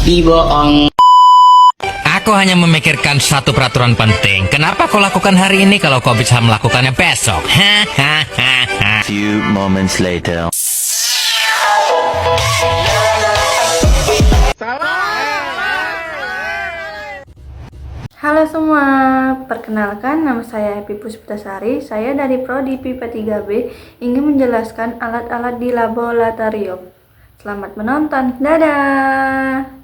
Dibohong. Aku hanya memikirkan satu peraturan penting. Kenapa kau lakukan hari ini kalau kau bisa melakukannya besok? Hahaha. Few moments later. Halo semua, perkenalkan nama saya Happy Puspitasari. Saya dari Prodi PIPA 3B ingin menjelaskan alat-alat di laboratorium. Selamat menonton, dadah!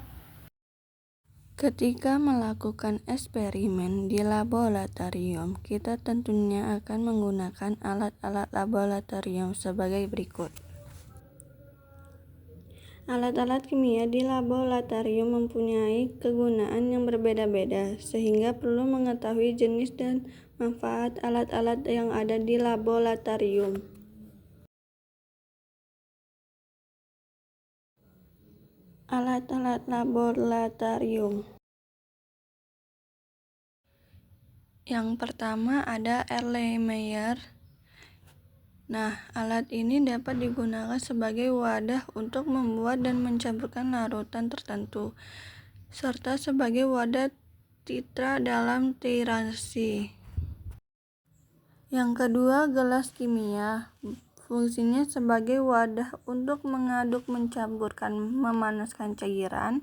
Ketika melakukan eksperimen di laboratorium, kita tentunya akan menggunakan alat-alat laboratorium sebagai berikut. Alat-alat kimia di laboratorium mempunyai kegunaan yang berbeda-beda, sehingga perlu mengetahui jenis dan manfaat alat-alat yang ada di laboratorium. Alat-alat laboratorium. Yang pertama ada Erlenmeyer. Nah, alat ini dapat digunakan sebagai wadah untuk membuat dan mencampurkan larutan tertentu, serta sebagai wadah titra dalam titrasi. Yang kedua, gelas kimia. Fungsinya sebagai wadah untuk mengaduk, mencampurkan, memanaskan cairan.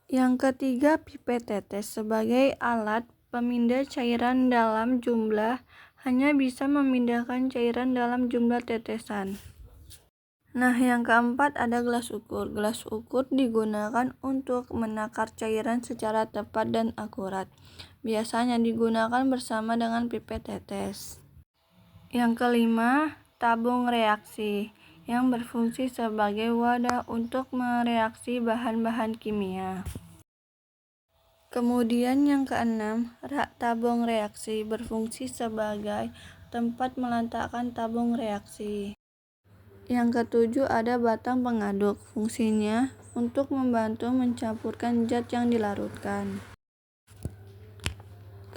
Yang ketiga, pipet tetes sebagai alat pemindah cairan dalam jumlah, hanya bisa memindahkan cairan dalam jumlah tetesan. Nah, yang keempat ada gelas ukur. Gelas ukur digunakan untuk menakar cairan secara tepat dan akurat. Biasanya digunakan bersama dengan pipet tetes. Yang kelima, tabung reaksi yang berfungsi sebagai wadah untuk mereaksi bahan-bahan kimia. Kemudian yang keenam, rak tabung reaksi berfungsi sebagai tempat meletakkan tabung reaksi. Yang ketujuh ada batang pengaduk, fungsinya untuk membantu mencampurkan zat yang dilarutkan.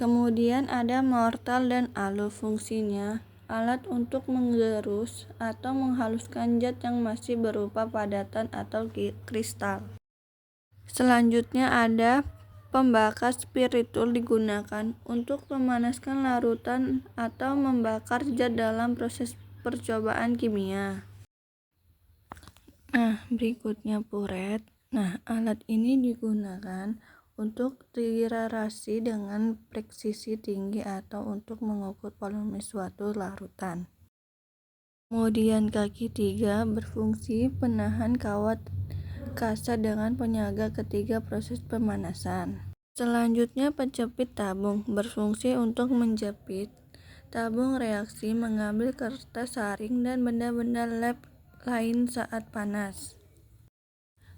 Kemudian ada mortal dan alu, fungsinya alat untuk menggerus atau menghaluskan zat yang masih berupa padatan atau kristal. Selanjutnya ada pembakar spiritul, digunakan untuk memanaskan larutan atau membakar zat dalam proses percobaan kimia. Nah, berikutnya puret. Nah, alat ini digunakan untuk titrasi dengan presisi tinggi atau untuk mengukur volume suatu larutan. Kemudian kaki tiga berfungsi penahan kawat kasar dengan penyaga ketiga proses pemanasan. Selanjutnya penjepit tabung berfungsi untuk menjepit tabung reaksi, mengambil kertas saring dan benda-benda lab lain saat panas.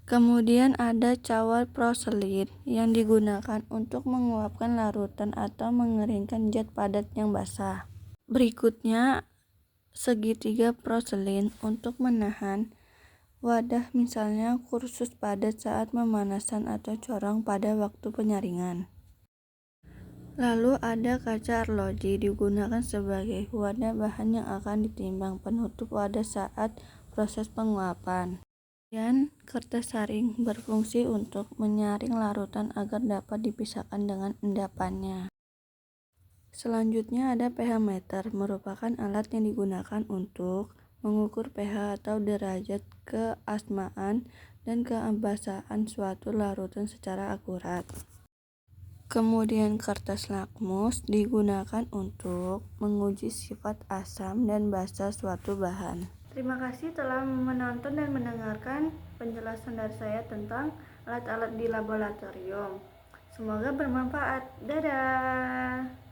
Kemudian ada cawat proselin yang digunakan untuk menguapkan larutan atau mengeringkan zat padat yang basah. Berikutnya segitiga proselin untuk menahan wadah, misalnya kursus padat saat pemanasan atau corong pada waktu penyaringan. Lalu ada kaca arloji, digunakan sebagai wadah bahan yang akan ditimbang, penutup wadah saat proses penguapan. Dan kertas saring berfungsi untuk menyaring larutan agar dapat dipisahkan dengan endapannya. Selanjutnya ada pH meter, merupakan alat yang digunakan untuk mengukur pH atau derajat keasmaan dan kebasahan suatu larutan secara akurat. Kemudian kertas lakmus digunakan untuk menguji sifat asam dan basa suatu bahan. Terima kasih telah menonton dan mendengarkan penjelasan dari saya tentang alat-alat di laboratorium. Semoga bermanfaat. Dadah!